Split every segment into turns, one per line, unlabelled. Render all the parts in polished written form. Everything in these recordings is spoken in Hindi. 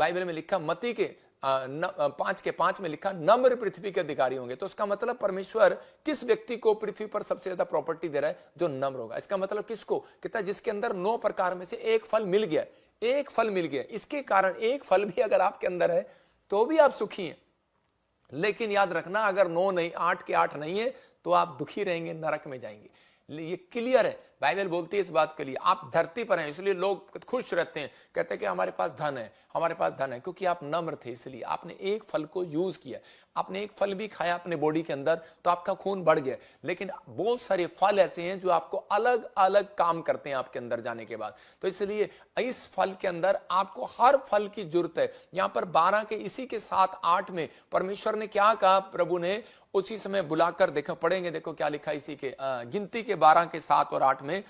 बाइबल में लिखा मत्ती के 5:5 में लिखा नम्र पृथ्वी के अधिकारी होंगे। तो उसका मतलब परमेश्वर किस व्यक्ति को पृथ्वी पर सबसे ज्यादा प्रॉपर्टी दे रहा है? जो नम्र होगा। इसका मतलब किसको? कहता है जिसके अंदर 9 प्रकार में से एक फल मिल गया, एक फल मिल गया। इसके कारण एक फल भी अगर आपके अंदर है तो भी आप सुखी हैं। लेकिन याद रखना, अगर 9 नहीं, 8 के 8 नहीं है तो आप दुखी रहेंगे, नरक में जाएंगे। ये क्लियर है, बाइबल बोलती है इस बात के लिए। आप धरती पर हैं इसलिए लोग खुश रहते हैं, कहते हैं कि हमारे पास धन है, हमारे पास धन है, क्योंकि आप नम्र थे। इसलिए आपने एक फल को यूज किया, आपने एक फल भी खाया अपने बॉडी के अंदर तो आपका खून बढ़ गया। लेकिन बहुत सारे फल ऐसे हैं जो आपको अलग अलग काम करते हैं आपके अंदर जाने के बाद। तो इसलिए इस फल के अंदर आपको हर फल की जरूरत है। यहां पर 12 के इसी के 7-8 में परमेश्वर ने क्या कहा? प्रभु ने उसी समय बुलाकर, देखो पढ़ेंगे, देखो क्या लिखा इसी के गिनती के 12 के 7 और 8 में।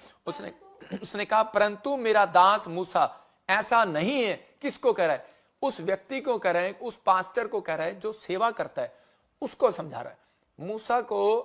उसने कहा परंतु मेरा दास मूसा ऐसा नहीं है। किसको कह रहा है? उस व्यक्ति को कह रहा है, उस पास्टर को कह रहा है जो सेवा करता है, उसको समझा रहा है। मूसा को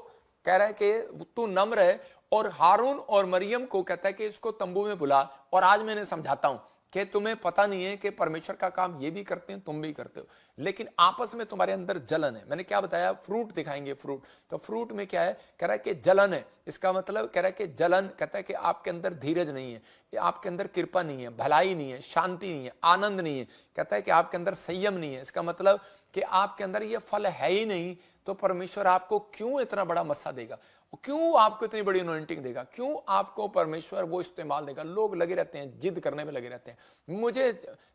कह रहा है कि तू नम्र है, और हारून और मरियम को कहता है कि इसको तंबू में बुला, और आज मैंने समझाता हूं कि तुम्हें पता नहीं है कि परमेश्वर का काम ये भी करते हैं, तुम भी करते हो, लेकिन आपस में तुम्हारे अंदर जलन है। मैंने क्या बताया? फ्रूट दिखाएंगे, फ्रूट। तो फ्रूट में क्या है? कह रहा है कि जलन है। इसका मतलब कह रहा है कि जलन, कहता है कि आपके अंदर धीरज नहीं है, आपके अंदर कृपा नहीं है, भलाई नहीं है, शांति नहीं है, आनंद नहीं है, कहता है कि आपके अंदर संयम नहीं है। इसका मतलब कि आपके अंदर ये फल है ही नहीं, तो परमेश्वर आपको क्यों इतना बड़ा मस्सा देगा? क्यों आपको इतनी बड़ी अनॉइंटिंग देगा? क्यों आपको परमेश्वर वो इस्तेमाल देगा? लोग लगे रहते हैं, जिद करने में लगे रहते हैं, मुझे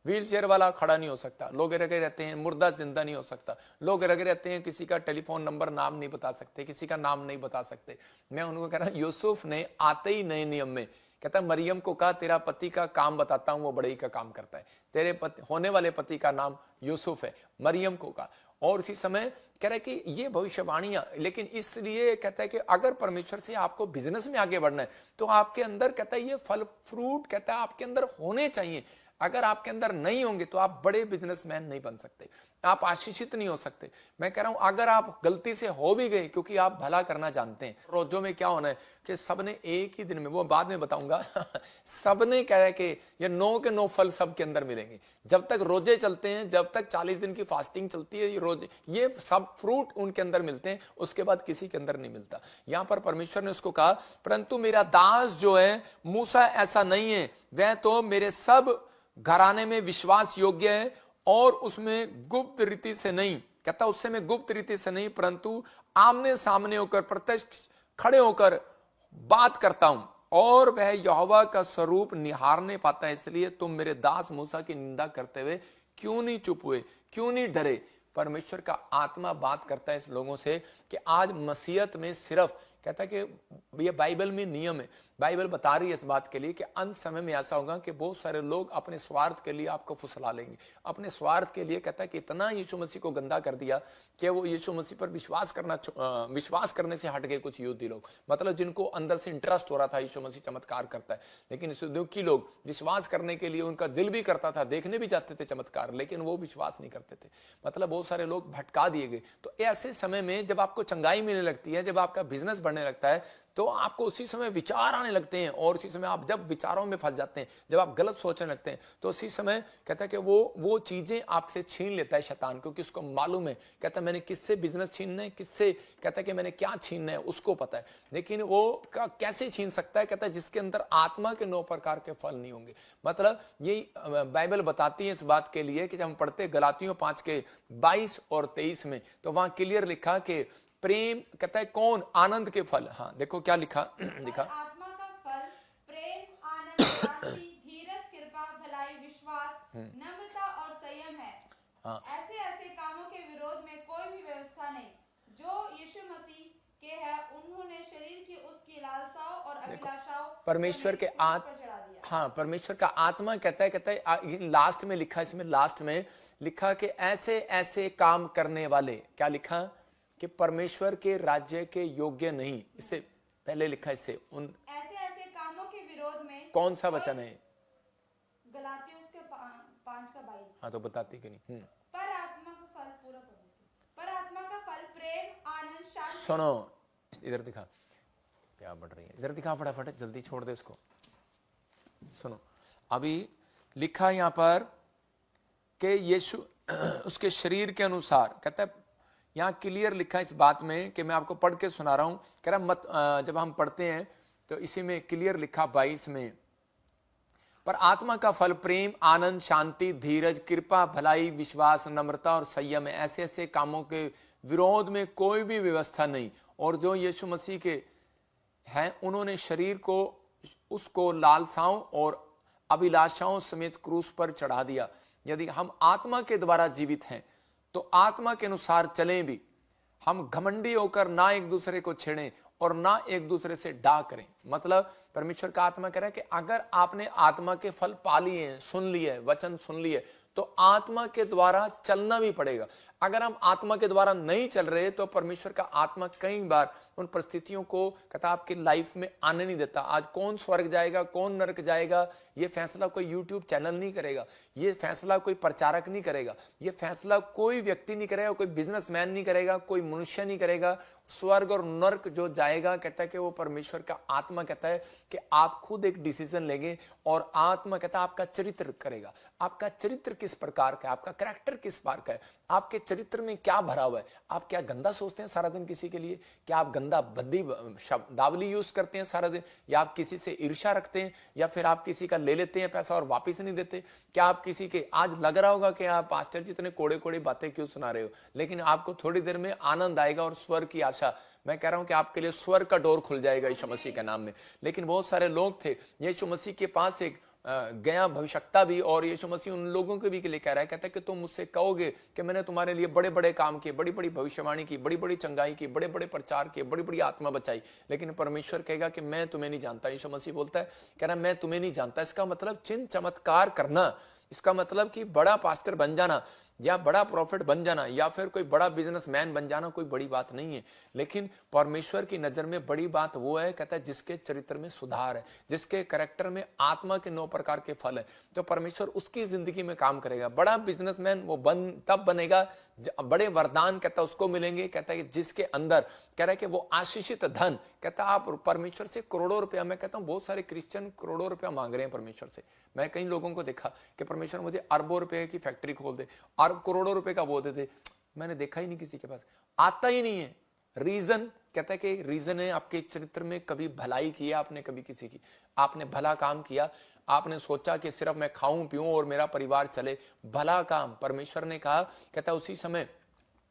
व्हील चेयर वाला खड़ा नहीं हो सकता। लोग लगे रहते हैं मुर्दा जिंदा नहीं हो सकता। लोग लगे रहते हैं किसी का टेलीफोन नंबर नाम नहीं बता सकते, किसी का नाम नहीं बता सकते। मैं उनको कह रहा हूं, यूसुफ ने आते ही नए नियम में कहता मरियम को कहा तेरा पति का काम बताता हूं, वो बड़ई का काम करता है। तेरे पति, होने वाले पति का नाम यूसुफ है, मरियम को कहा। और उसी समय कह रहा है कि ये भविष्यवाणियां, लेकिन इसलिए कहता है कि अगर परमेश्वर से आपको बिजनेस में आगे बढ़ना है तो आपके अंदर कहता है ये फल फ्रूट कहता है आपके अंदर होने चाहिए। अगर आपके अंदर नहीं होंगे तो आप बड़े बिजनेसमैन नहीं बन सकते, आप आशीषित नहीं हो सकते। मैं कह रहा हूं अगर आप गलती से हो भी गए, क्योंकि आप भला करना जानते हैं, रोजों में क्या होना है कि सबने एक ही दिन में, वो बाद में बताऊंगा सबने कह रहा है कि ये 9 के 9 फल सबके अंदर मिलेंगे। जब तक रोजे चलते हैं, जब तक 40 दिन की फास्टिंग चलती है, ये रोजे, ये सब फ्रूट उनके अंदर मिलते हैं, उसके बाद किसी के अंदर नहीं मिलता। यहां पर परमेश्वर ने उसको कहा परंतु मेरा दास जो है मूसा ऐसा नहीं है, वह तो मेरे सब घराने में विश्वास योग्य है, और उसमें गुप्त रीति से नहीं, कहता उससे मैं गुप्त रीति से नहीं परंतु आमने सामने होकर प्रत्यक्ष खड़े होकर बात करता हूं, और वह यहोवा का स्वरूप निहारने पाता है। इसलिए तुम मेरे दास मूसा की निंदा करते हुए क्यों नहीं चुप हुए, क्यों नहीं डरे? परमेश्वर का आत्मा बात करता है इस लोगों से कि आज मसीहत में सिर्फ कहता है कि ये बाइबल में नियम है, बाइबल बता रही है इस बात के लिए कि अंत समय में ऐसा होगा कि बहुत सारे लोग अपने स्वार्थ के लिए आपको फुसला लेंगे, अपने स्वार्थ के लिए। कहता है कि इतना यीशु मसीह को गंदा कर दिया कि वो यीशु मसीह पर विश्वास करने से हट गए कुछ यहूदी लोग, मतलब जिनको अंदर से इंटरेस्ट हो रहा था यीशु मसीह चमत्कार करता है, लेकिन सदूकी लोग विश्वास करने के लिए उनका दिल भी करता था, देखने भी जाते थे चमत्कार, लेकिन वो विश्वास नहीं करते थे। मतलब बहुत सारे लोग भटका दिए गए। तो ऐसे समय में जब आपको चंगाई मिलने लगती है, जब आपका बिजनेस बढ़ने लगता है, तो आपको उसी समय विचार आने लगते हैं, और उसी समय आप जब विचारों में फंस जाते हैं, जब आप गलत सोचने लगते हैं, तो उसी समय कहता है कि वो चीजें आपसे छीन लेता है शैतान, क्योंकि उसको मालूम है, कहता है मैंने किससे बिजनेस छीनना है, किससे, कहता है कि मैंने क्या छीनना है, उसको पता है। लेकिन वो कैसे छीन सकता है? कहता है जिसके अंदर आत्मा के 9 प्रकार के फल नहीं होंगे। मतलब यही बाइबल बताती है इस बात के लिए कि जब हम पढ़ते गलातियों 5 के 22 और 23 में, तो वहां क्लियर लिखा कि प्रेम, कहता है कौन? आनंद के फल। हाँ देखो क्या लिखा लिखा
आत्मा का फल प्रेम, आनंद, शांति, धीरज, कृपा, भलाई, विश्वास, नम्रता और संयम है।
हाँ
ऐसे ऐसे कामों के विरोध में कोई भी व्यवस्था नहीं। जो यीशु मसीह के है, उन्होंने शरीर की उसकी लालसाओं और अभिलाषाओं
परमेश्वर के
पर चढ़ा दिया।
हाँ परमेश्वर का आत्मा कहता है लास्ट में लिखा, इसमें लास्ट में लिखा कि ऐसे ऐसे काम करने वाले, क्या लिखा? कि परमेश्वर के राज्य के योग्य नहीं। इससे पहले लिखा इससे उन
ऐसे ऐसे कामों के विरोध में
कौन सा वचन है?
गलातियों उसके 5 का 22।
हाँ तो बताती कि नहीं।
पर आत्मा का फल पूरा करो। पर आत्मा का फल प्रेम, आनंद, शांति।
सुनो इधर दिखा, क्या बढ़ रही है, इधर दिखा फटाफट, जल्दी छोड़ दे इसको। सुनो अभी लिखा यहां पर कि यीशु उसके शरीर के अनुसार, कहता है यहाँ क्लियर लिखा है इस बात में कि मैं आपको पढ़ के सुना रहा हूं, कह रहा मत जब हम पढ़ते हैं तो इसी में क्लियर लिखा 22 में, पर आत्मा का फल प्रेम, आनंद, शांति, धीरज, कृपा, भलाई, विश्वास, नम्रता और संयम है। ऐसे ऐसे कामों के विरोध में कोई भी व्यवस्था नहीं। और जो यीशु मसीह के हैं उन्होंने शरीर को उसको लालसाओं और अभिलाषाओं समेत क्रूस पर चढ़ा दिया। यदि हम आत्मा के द्वारा जीवित हैं तो आत्मा के अनुसार चलें भी। हम घमंडी होकर ना एक दूसरे को छेड़ें और ना एक दूसरे से डा करें। मतलब परमेश्वर का आत्मा कह रहा है कि अगर आपने आत्मा के फल पा लिए हैं, सुन लिए, वचन सुन लिए, तो आत्मा के द्वारा चलना भी पड़ेगा। अगर हम आत्मा के द्वारा नहीं चल रहे तो परमेश्वर का आत्मा कई बार उन परिस्थितियों को कहता आपकी लाइफ में आने नहीं देता। आज कौन स्वर्ग जाएगा, कौन नरक जाएगा, ये फैसला कोई यूट्यूब चैनल नहीं करेगा, ये फैसला कोई प्रचारक नहीं करेगा, ये फैसला कोई व्यक्ति नहीं करेगा, कोई बिजनेसमैन नहीं करेगा, कोई मनुष्य नहीं करेगा। स्वर्ग और नरक जो जाएगा, कहता है कि वो परमेश्वर का आत्मा कहता है कि आप खुद एक डिसीजन लेंगे और आत्मा कहता है आपका चरित्र करेगा। आपका चरित्र किस प्रकार का है, आपका कैरेक्टर किस प्रकार का है, आपके चरित्र में क्या भरा हुआ है। आप क्या गंदा सोचते हैं सारा दिन किसी के लिए, क्या आप गंदा बद्दी शब्दावली यूज करते हैं सारा दिन, या आप किसी से ईर्ष्या रखते हैं, या फिर आप किसी का ले लेते हैं पैसा और वापस नहीं देते। क्या आप किसी के, आज लग रहा होगा कि आप पास्टर जी इतने कोड़े कोड़े बातें क्यों सुना रहे हो, लेकिन आपको थोड़ी देर में आनंद आएगा और स्वर्ग की आशा। मैं कह रहा हूं कि आपके लिए स्वर्ग का डोर खुल जाएगा यीशु मसीह के नाम में। लेकिन बहुत सारे लोग थे, यीशु मसीह के पास एक गया भविष्यता भी, और यीशु मसीह उन लोगों के भी के लिए कह रहा है, कहता है कि तुम मुझसे कहोगे कि मैंने तुम्हारे लिए बड़े बड़े काम किए, बड़ी बड़ी भविष्यवाणी की, बड़ी बड़ी चंगाई की, बड़े बड़े प्रचार किए, बड़ी बड़ी आत्मा बचाई, लेकिन परमेश्वर कहेगा कि मैं तुम्हें नहीं जानता। यीशु मसीह बोलता है, कह रहा है मैं तुम्हें नहीं जानता। इसका मतलब चिन्ह चमत्कार करना, इसका मतलब कि बड़ा पास्टर बन जाना या बड़ा प्रॉफिट बन जाना या फिर कोई बड़ा बिजनेसमैन बन जाना कोई बड़ी बात नहीं है। लेकिन परमेश्वर की नजर में बड़ी बात वो है, कहता है जिसके चरित्र में सुधार है, जिसके कैरेक्टर में आत्मा के 9 प्रकार के फल है, तो परमेश्वर उसकी जिंदगी में काम करेगा। बड़ा बिजनेसमैन वो तब बनेगा, बड़े वरदान कहता है उसको मिलेंगे, कहता है कि जिसके अंदर कह रहा है कि वो आशीषित धन, कहता है आप परमेश्वर से करोड़ों रुपया, मैं कहता हूं बहुत सारे क्रिश्चियन करोड़ों रुपया मांग रहे हैं परमेश्वर से। मैं कई लोगों को देखा कि परमेश्वर मुझे अरबों रुपए की फैक्ट्री खोल दे, अरब करोड़ों रुपए का वो दे दे। मैंने देखा ही नहीं किसी के पास, आता ही नहीं है। रीजन कहता है कि रीजन है आपके चरित्र में कभी भलाई की है आपने, कभी किसी की आपने भला काम किया, आपने सोचा कि सिर्फ मैं खाऊं पीऊं और मेरा परिवार चले, भला काम। परमेश्वर ने कहा, कहता है उसी समय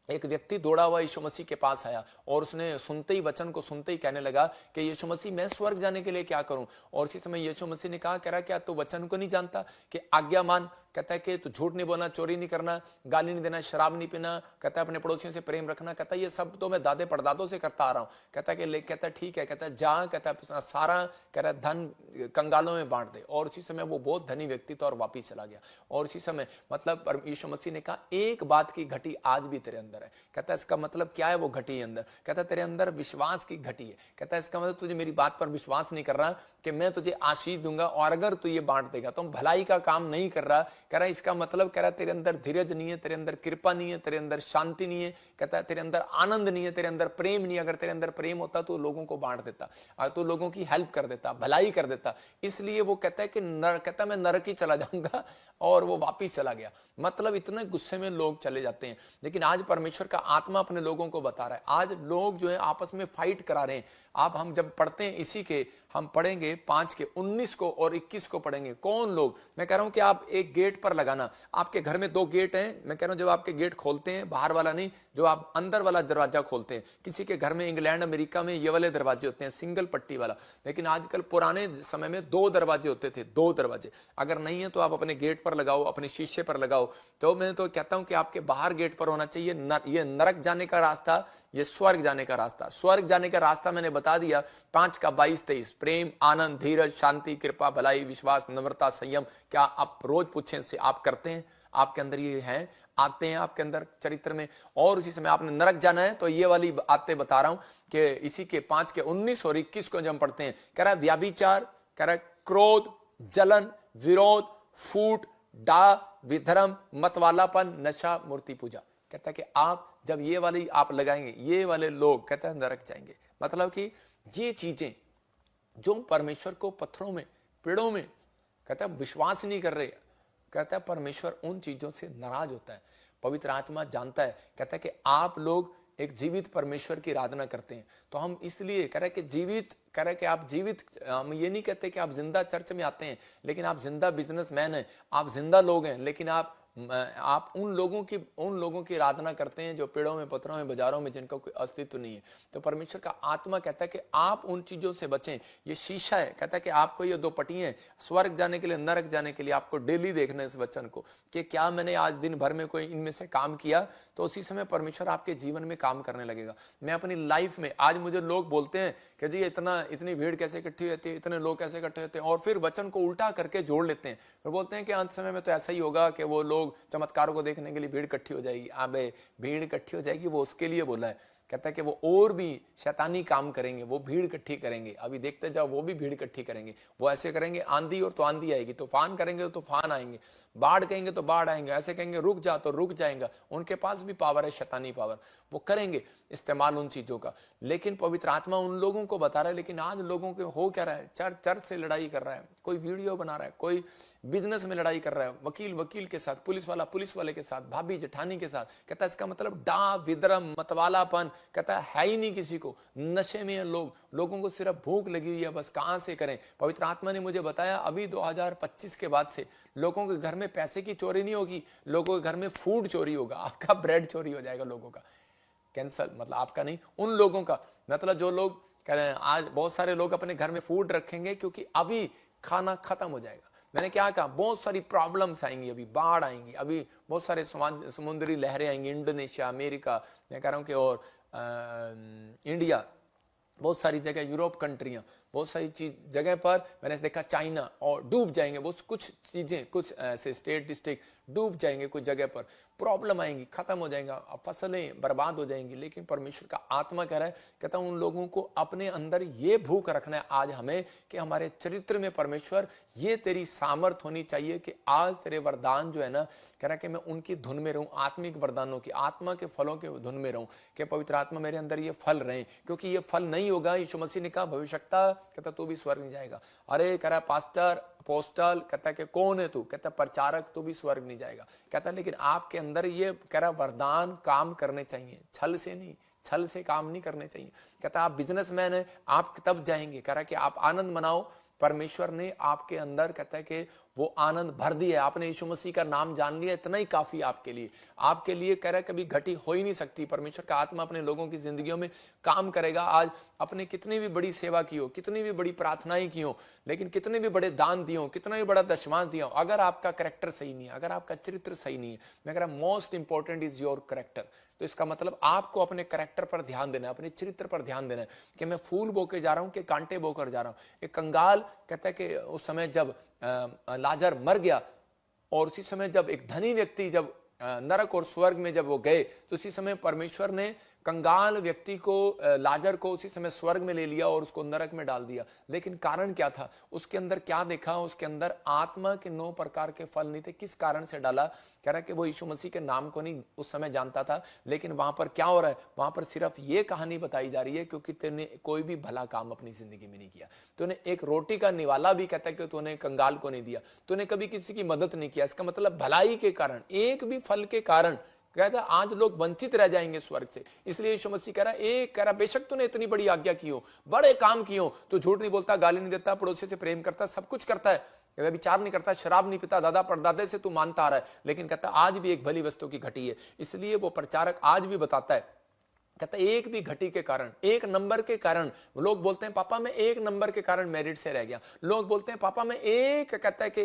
एक व्यक्ति दौड़ा हुआ यीशु मसीह के पास आया और उसने सुनते ही, वचन को सुनते ही कहने लगा कि यीशु मसीह मैं स्वर्ग जाने के लिए क्या करूं। और उसी समय यीशु मसीह ने कहा, कह रहा क्या तू वचन को नहीं जानता कि आज्ञा मान, कहता है कि तू झूठ नहीं बोलना, चोरी नहीं करना, गाली नहीं देना, शराब नहीं पीना, कहता है अपने पड़ोसियों से प्रेम रखना, कहता है ये सब तो मैं दादे परदादों से करता आ रहा हूं। कहता है कि कहता है ठीक है, कहता है जा, कहता है सारा कह रहा है धन कंगालों में बांट दे। और उसी समय वो बहुत धनी व्यक्ति था और वापिस चला गया। और उसी समय मतलब यीशु मसीह ने कहा एक बात की घटी आज भी तेरे अंदर है। कहता है इसका मतलब क्या है वो घटी अंदर, कहता है तेरे अंदर विश्वास की घटी है। कहता है इसका मतलब तुझे मेरी बात पर विश्वास नहीं कर रहा कि मैं तुझे आशीष दूंगा और अगर तू ये बांट देगा तो भलाई का काम नहीं कर रहा। कह रहा है इसका मतलब, कह रहा है तेरे अंदर धीरज नहीं है, तेरे अंदर कृपा नहीं है, तेरे अंदर शांति नहीं है, कहता है तेरे अंदर आनंद नहीं है, तेरे अंदर प्रेम नहीं है। अगर तेरे अंदर प्रेम होता तो लोगों को बांट देता, तो लोगों की हेल्प कर देता, भलाई कर देता। इसलिए वो कहता है कि कहता मैं नरक ही चला जाऊंगा, और वो वापिस चला गया। मतलब इतने गुस्से में लोग चले जाते हैं। लेकिन आज परमेश्वर का आत्मा अपने लोगों को बता रहा है, आज लोग जो है आपस में फाइट करा रहे हैं। आप हम जब पढ़ते हैं इसी के, हम पढ़ेंगे 5 के 19 को और 21 को पढ़ेंगे। कौन लोग, मैं कह रहा हूं कि आप एक गेट पर लगाना, आपके घर में 2 गेट हैं। मैं कह रहा हूं जब आपके गेट खोलते हैं, बाहर वाला नहीं, जो आप अंदर वाला दरवाजा खोलते हैं। किसी के घर में इंग्लैंड अमेरिका में ये वाले दरवाजे होते हैं, सिंगल पट्टी वाला। लेकिन आजकल पुराने समय में 2 दरवाजे होते थे, 2 दरवाजे। अगर नहीं है तो आप अपने गेट पर लगाओ, अपने शीशे पर लगाओ। तो मैं तो कहता हूं कि आपके बाहर गेट पर होना चाहिए ये नरक जाने का रास्ता, ये स्वर्ग जाने का रास्ता। स्वर्ग जाने का रास्ता मैंने बता दिया 5 का 22-23, प्रेम, आनंद, धीरज, शांति, कृपा, भलाई, विश्वास, नम्रता, संयम। क्या आप रोज पूछें से आप करते हैं? आपके अंदर ये हैं, आते हैं आपके अंदर चरित्र में। और उसी समय आपने नरक जाना है तो ये वाली आते बता रहा हूं कि इसी के 5 के 19 और 21 को जब हम पढ़ते हैं, कह रहा है व्याभिचार, कह रहा है क्रोध, जलन, विरोध, फूट, डा, विधर्म, मतवालापन, नशा, मूर्ति पूजा। कहता है कि आप जब ये वाली आप लगाएंगे, ये वाले लोग कहता है नरक जाएंगे। मतलब कि ये चीजें जो परमेश्वर को पत्थरों में, पेड़ों में कहता है विश्वास नहीं कर रहे, कहता है परमेश्वर उन चीजों से नाराज होता है। पवित्र आत्मा जानता है, कहता है कि आप लोग एक जीवित परमेश्वर की आराधना करते हैं, तो हम इसलिए कह रहे कि जीवित, कह रहे कि आप जीवित, हम ये नहीं कहते कि आप जिंदा चर्च में आते हैं लेकिन आप जिंदा बिजनेसमैन हैं, आप जिंदा लोग हैं, लेकिन आप उन लोगों की आराधना करते हैं जो पेड़ों में, पत्थरों में, बाजारों में, जिनका कोई अस्तित्व नहीं है। तो परमेश्वर का आत्मा कहता है कि आप उन चीजों से बचें। ये शीशा है, कहता है कि आपको ये दो पट्टियां, स्वर्ग जाने के लिए, नरक जाने के लिए, आपको डेली देखना है इस वचन को कि क्या मैंने आज दिन भर में कोई इनमें से काम किया, तो उसी समय परमेश्वर आपके जीवन में काम करने लगेगा। मैं अपनी लाइफ में, आज मुझे लोग बोलते हैं कि जी इतनी भीड़ कैसे इकट्ठी होती है, इतने लोग कैसे इकट्ठे होते हैं, और फिर वचन को उल्टा करके जोड़ लेते हैं। फिर बोलते हैं कि अंत समय में तो ऐसा ही होगा कि वो लोग चमत्कारों को देखने के लिए भीड़ इकट्ठी हो जाएगी। अबे भीड़ इकट्ठी हो जाएगी, वो उसके लिए बोला है। कहता है कि वो और भी शैतानी काम करेंगे, वो भीड़ इकट्ठी करेंगे। अभी देखते जाओ, वो भी भीड़ इकट्ठी करेंगे। वो ऐसे करेंगे, आंधी और तो आंधी आएगी, तूफान करेंगे तो तूफान आएंगे, बाढ़ कहेंगे तो बाढ़ आएंगे, ऐसे कहेंगे रुक जा तो रुक जाएगा। उनके पास भी पावर है, शैतानी पावर, वो करेंगे इस्तेमाल उन चीजों का। लेकिन पवित्र आत्मा उन लोगों को बता रहा है, लेकिन आज लोगों के हो क्या रहा है, चर्च से लड़ाई कर रहा है, कोई वीडियो बना रहा है, कोई बिजनेस में लड़ाई कर रहा है, वकील के साथ, पुलिस वाले के साथ, भाभी जेठानी के साथ। कहता है इसका मतलब डा विद्रम मतवालापन, कहता है ही नहीं किसी को, नशे में लोगों को सिर्फ भूख लगी हुई है, बस कहां से करें। पवित्र आत्मा ने मुझे बताया अभी 2025 के बाद से लोगों के घर में पैसे की चोरी नहीं होगी, लोगों के घर में फूड चोरी होगा, आपका ब्रेड चोरी हो जाएगा लोगों का। कैंसल मतलब आपका नहीं, उन लोगों का, मतलब जो लोग कह रहे हैं आज बहुत सारे लोग अपने घर में फूड रखेंगे क्योंकि अभी खाना खत्म हो जाएगा। मैंने क्या कहा, बहुत सारी प्रॉब्लम्स आएंगी, अभी बाढ़ आएंगी, अभी बहुत सारे समुद्री लहरें आएंगी, इंडोनेशिया, अमेरिका, मैं कह रहा हूं कि और इंडिया, बहुत सारी जगह, यूरोप कंट्रियां, बहुत सारी जगह पर मैंने देखा चाइना, और डूब जाएंगे वो कुछ चीजें, कुछ ऐसे स्टेट डिस्ट्रिक्ट डूब जाएंगे, कुछ जगह पर प्रॉब्लम आएंगी, खत्म हो जाएगा, फसलें बर्बाद हो जाएंगी। लेकिन परमेश्वर का आत्मा कह रहा है, कहता हूं उन लोगों को अपने अंदर ये भूख रखना है आज हमें कि हमारे चरित्र में परमेश्वर, ये तेरी सामर्थ होनी चाहिए कि आज तेरे वरदान जो है ना, कह रहा है कि मैं उनकी धुन में रहूं, आत्मिक वरदानों की, आत्मा के फलों के धुन में रहूं, कि पवित्र आत्मा मेरे अंदर ये फल रहे, क्योंकि ये फल नहीं होगा, यीशु मसीह ने कहा भविष्यता, कहता तू भी स्वर्ग नहीं जाएगा। अरे कह रहा पास्टर, अपोस्टल, कहता है कि कौन है तू, कहता प्रचारक, तू भी स्वर्ग नहीं जाएगा। कहता लेकिन आपके अंदर ये कह रहा वरदान काम करने चाहिए, छल से नहीं, छल से काम नहीं करने चाहिए। कहता आप बिजनेसमैन है, आप तब जाएंगे, कह रहा कि आप आनंद मनाओ, परमेश्वर ने आपके अंदर कहता है कि वो आनंद भर दिया, आपने यीशु मसीह का नाम जान लिया, इतना ही काफी आपके लिए कह रहा है कभी घटी हो ही नहीं सकती। परमेश्वर का आत्मा अपने लोगों की जिंदगियों में काम करेगा। आज अपने कितनी भी बड़ी सेवा की हो, कितनी भी बड़ी प्रार्थनाएं की हो, लेकिन कितने भी बड़े दान दिए हो, कितना भी बड़ा दशमांश दिया हो, अगर आपका कैरेक्टर सही नहीं है, अगर आपका चरित्र सही नहीं है, मैं कह रहा most important is your character. तो इसका मतलब आपको अपने कैरेक्टर पर ध्यान देना है, अपने चरित्र पर ध्यान देना है कि मैं फूल बोके जा रहा हूं कि कांटे बोकर जा रहा हूं। एक कंगाल कहता है कि उस समय जब लाजर मर गया, और उसी समय जब एक धनी व्यक्ति जब नरक और स्वर्ग में जब वो गए, तो उसी समय परमेश्वर ने कंगाल व्यक्ति को, लाजर को उसी समय स्वर्ग में ले लिया और उसको नरक में डाल दिया। लेकिन कारण क्या था, उसके अंदर क्या देखा, उसके अंदर आत्मा के 9 प्रकार के फल नहीं थे। किस कारण से डाला, कह रहा है कि वो यीशु मसीह के नाम को नहीं उस समय जानता था। लेकिन वहां पर क्या हो रहा है, वहां पर सिर्फ ये कहानी बताई जा रही है क्योंकि तूने कोई भी भला काम अपनी जिंदगी में नहीं किया। तूने एक रोटी का निवाला भी कहता है कि तूने कंगाल को नहीं दिया, तूने कभी किसी की मदद नहीं किया। इसका मतलब भलाई के कारण, एक भी फल के कारण कहता आज लोग वंचित रह जाएंगे स्वर्ग से। इसलिए यीशु मसीह कह रहा बेशक तूने इतनी बड़ी आज्ञा की हो, बड़े काम किए हो, तो झूठ नहीं बोलता, गाली नहीं देता, पड़ोसी से प्रेम करता, सब कुछ करता है, विचार नहीं करता, शराब नहीं पीता, दादा परदादे से तू मानता आ रहा है, लेकिन कहता आज भी एक भली वस्तु की घटी है। इसलिए वो प्रचारक आज भी बताता है, कहता एक भी घटी के कारण, एक नंबर के कारण, लोग बोलते हैं पापा मैं एक नंबर के कारण मेरिट से रह गया, लोग बोलते हैं पापा मैं कहता है कि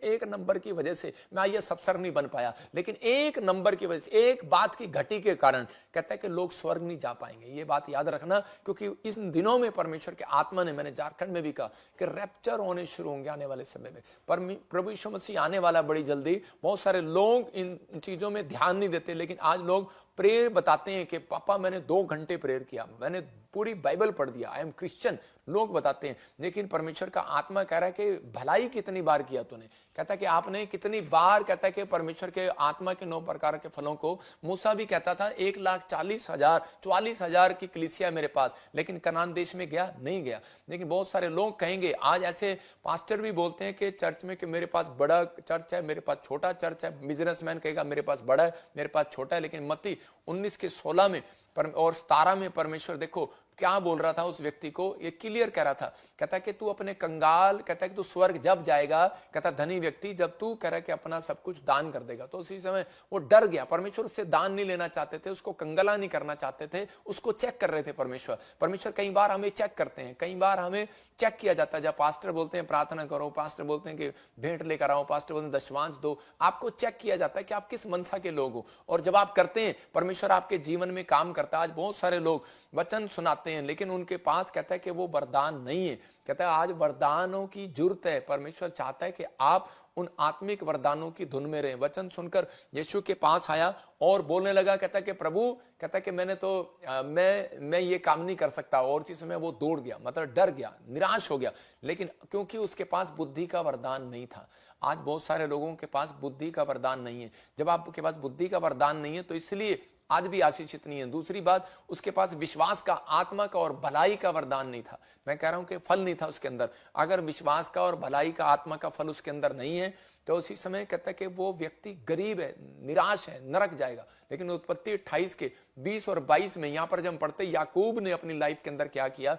एक नंबर की वजह से मैं आईएएस अफसर नहीं बन पाया, लेकिन एक नंबर की वजह से, एक बात की घटी के कारण कहता है कि लोग स्वर्ग नहीं जा पाएंगे। ये बात याद रखना, क्योंकि इस दिनों में परमेश्वर के आत्मा ने, मैंने झारखंड में भी कहा कि रैप्चर होने शुरू होंगे आने वाले समय में। प्रभु यीशु मसीह आने वाला बड़ी जल्दी। बहुत सारे लोग इन चीजों में ध्यान नहीं देते, लेकिन आज लोग प्रेयर बताते हैं कि पापा मैंने 2 घंटे प्रेयर किया, मैंने पूरी बाइबल पढ़ दिया, आई एम क्रिश्चियन। लोग बताते हैं, लेकिन परमेश्वर का आत्मा कह रहा है कि भलाई कितनी बार किया तूने। कहता है कि आपने कितनी बार, कहता है कि परमेश्वर के आत्मा के 9 प्रकार के फलों को मूसा भी कहता था 1,40,000 की कलीसिया मेरे पास, लेकिन कनान देश में गया नहीं गया। लेकिन बहुत सारे लोग कहेंगे, आज ऐसे पास्टर भी बोलते हैं कि चर्च में कि मेरे पास बड़ा चर्च है, मेरे पास छोटा चर्च है। बिजनेसमैन कहेगा मेरे पास बड़ा है, मेरे पास छोटा है। लेकिन मत्ती 19:16 में और 17 में परमेश्वर देखो क्या बोल रहा था उस व्यक्ति को, ये क्लियर कह रहा था। कहता है कि तू अपने कंगाल, कहता है कि तू स्वर्ग जब जाएगा, कहता धनी व्यक्ति, जब तू कह रहा है कि अपना सब कुछ दान कर देगा। तो उसी समय वो डर गया। परमेश्वर उससे दान नहीं लेना चाहते थे, उसको कंगाला नहीं करना चाहते थे, उसको चेक कर रहे थे परमेश्वर कई बार हमें चेक करते हैं, कई बार हमें चेक किया जाता है। जब पास्टर बोलते हैं प्रार्थना करो, पास्टर बोलते हैं कि भेंट लेकर आओ, पास्टर बोलते हैं दशमांश दो, आपको चेक किया जाता है कि आप किस मनसा के लोग हो। और जब आप करते हैं, परमेश्वर आपके जीवन में काम करता है। आज बहुत सारे लोग वचन सुनाते हैं, लेकिन उनके पास कहता है कि वो वरदान नहीं है। कहता है आज वरदानों की जरूरत है। परमेश्वर चाहता है कि आप उन आत्मिक वरदानों की धुन में रहें। वचन सुनकर यीशु के पास आया और बोलने लगा, कहता है कि प्रभु, कहता है कि मैंने तो मैं ये काम नहीं कर सकता। और उसी समय वो दौड़ गया, मतलब डर गया, निराश हो गया, लेकिन क्योंकि उसके पास बुद्धि का वरदान नहीं था। आज बहुत सारे लोगों के पास बुद्धि का वरदान नहीं है। जब आपके पास बुद्धि का वरदान नहीं है तो इसलिए आज भी आशीषित नहीं है। दूसरी बात, उसके पास विश्वास का, आत्मा का और भलाई का वरदान नहीं था। मैं कह रहा हूं कि फल नहीं था उसके अंदर। अगर विश्वास का और भलाई का, आत्मा का फल उसके अंदर नहीं है तो उसी समय कहता है कि वो व्यक्ति गरीब है, निराश है, नरक जाएगा। लेकिन उत्पत्ति 28 के 20 और 22 में यहां पर जब हम पढ़ते, याकूब ने अपनी लाइफ के अंदर क्या किया।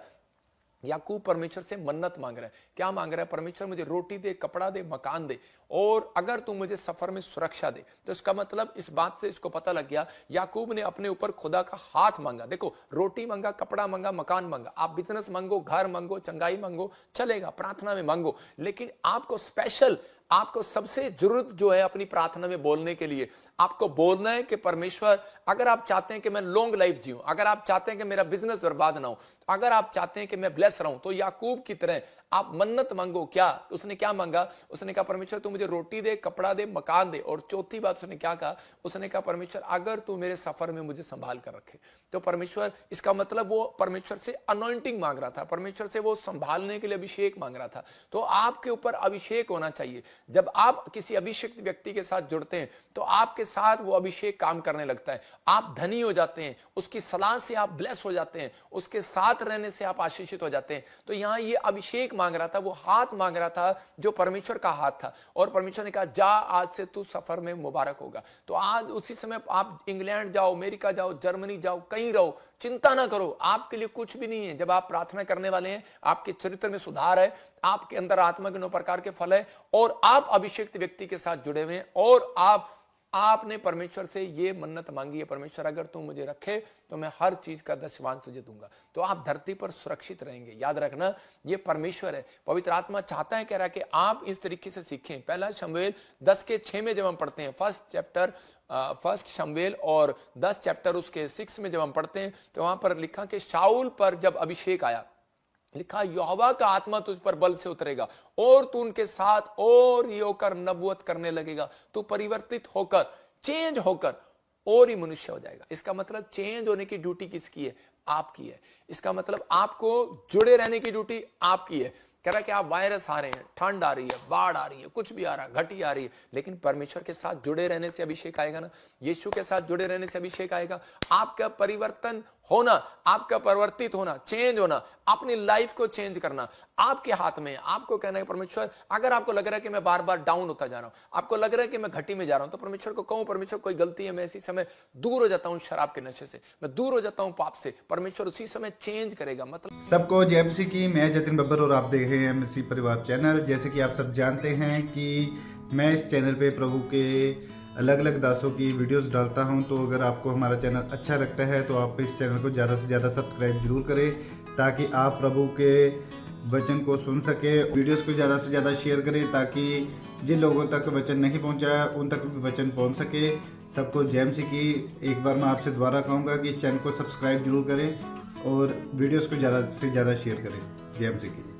याकूब परमेश्वर से मन्नत मांग रहा है। क्या मांग रहा है? परमेश्वर मुझे रोटी दे, कपड़ा दे, मकान दे, और अगर तू मुझे सफर में सुरक्षा दे। तो इसका मतलब इस बात से इसको पता लग गया, याकूब ने अपने ऊपर खुदा का हाथ मांगा। देखो, रोटी मांगा, कपड़ा मांगा, मकान मांगा। आप बिजनेस मांगो, घर मांगो, चंगाई मांगो, चलेगा, प्रार्थना में मांगो, लेकिन आपको स्पेशल, आपको सबसे जरूरत जो है अपनी प्रार्थना में बोलने के लिए, आपको बोलना है कि परमेश्वर, अगर आप चाहते हैं कि मैं लॉन्ग लाइफ जीऊं, अगर आप चाहते हैं कि मेरा बिजनेस बर्बाद ना हो, अगर आप चाहते हैं कि मैं ब्लेस रहूं, तो याकूब की तरह आप मन्नत मांगो। क्या उसने क्या मांगा? उसने कहा परमेश्वर तू मुझे रोटी दे, कपड़ा दे, मकान दे, और चौथी बात उसने क्या कहा? उसने कहा परमेश्वर अगर तू मेरे सफर में मुझे संभाल कर रखे। तो परमेश्वर, इसका मतलब वो परमेश्वर से अनॉइंटिंग मांग रहा था, परमेश्वर से वो संभालने के लिए अभिषेक मांग रहा था। तो आपके ऊपर अभिषेक होना चाहिए। जब आप किसी अभिषेक व्यक्ति के साथ जुड़ते हैं तो आपके साथ वो अभिषेक काम करने लगता है। आप धनी हो जाते हैं, उसकी सलाह से आप ब्लेस हो जाते हैं, उसके साथ रहने से आप आशीषित हो जाते हैं। तो यहां ये अभिषेक मांग रहा था, वो हाथ मांग रहा था जो परमेश्वर का हाथ था। और परमेश्वर ने कहा जा, आज से तू सफर में मुबारक होगा। तो आज उसी समय आप इंग्लैंड जाओ, अमेरिका जाओ, जर्मनी जाओ, कहीं रहो, चिंता ना करो, आपके लिए कुछ भी नहीं है। जब आप प्रार्थना करने वाले हैं, आपके चरित्र में सुधार है, आपके अंदर आत्मा के 9 प्रकार के फल है, और आप अभिषेक व्यक्ति के साथ जुड़े हुए हैं, और आपने परमेश्वर से ये मन्नत मांगी है, परमेश्वर अगर तू मुझे रखे तो मैं हर चीज का दशमांश तुझे दूंगा। तो आप धरती पर सुरक्षित रहेंगे। याद रखना, ये परमेश्वर है। पवित्र आत्मा चाहता है, कह रहा है कि आप इस तरीके से सीखें। पहला शमूएल 10:6 में जब हम पढ़ते हैं, फर्स्ट शमूएल और 10 चैप्टर उसके 6 में जब हम पढ़ते हैं, तो वहां पर लिखा कि शाऊल पर जब अभिषेक आया, लिखा यहोवा का आत्मा तुझ पर बल से उतरेगा और तू उनके साथ और ये होकर नबूवत करने लगेगा। तू परिवर्तित होकर, चेंज होकर और ही मनुष्य हो जाएगा। इसका मतलब चेंज होने की ड्यूटी किसकी है? आपकी है। इसका मतलब आपको जुड़े रहने की ड्यूटी आपकी है। कह रहा है कि आप वायरस आ रहे हैं, ठंड आ रही है, बाढ़ आ रही है, कुछ भी आ रहा है, घटी आ रही है, लेकिन परमेश्वर के साथ जुड़े रहने से अभिषेक आएगा ना। यीशु के साथ जुड़े रहने से अभिषेक आएगा। आपका परिवर्तन होना, आपका परिवर्तित होना, चेंज होना, अपनी लाइफ को चेंज करना आपके हाथ में है। आपको कहना है परमेश्वर, अगर आपको लग रहा है कि मैं बार बार डाउन होता जा रहा हूं, आपको लग रहा है कि मैं घटी में जा रहा हूं, तो परमेश्वर को कहूं परमेश्वर कोई गलती है, मैं इसी समय दूर हो जाता हूं शराब के नशे से, मैं दूर हो जाता हूं पाप से। परमेश्वर उसी समय चेंज करेगा। मतलब
सबको जय मसीह की। मैं जतिन बब्बर और आप देख रहे हैं एमसी परिवार चैनल। जैसे कि आप सब जानते हैं कि मैं इस चैनल पे प्रभु के अलग अलग दासों की वीडियोस डालता हूं, तो अगर आपको हमारा चैनल अच्छा लगता है तो आप इस चैनल को ज़्यादा से ज़्यादा सब्सक्राइब जरूर करें, ताकि आप प्रभु के वचन को सुन सके। वीडियोस को ज़्यादा से ज़्यादा शेयर करें, ताकि जिन लोगों तक वचन नहीं पहुंचा उन तक भी वचन पहुंच सके। सबको जय मसीह की। एक बार मैं आपसे दोबारा कहूँगा कि इस चैनल को सब्सक्राइब जरूर करें और वीडियोस को ज़्यादा से ज़्यादा शेयर करें। जय मसीह की।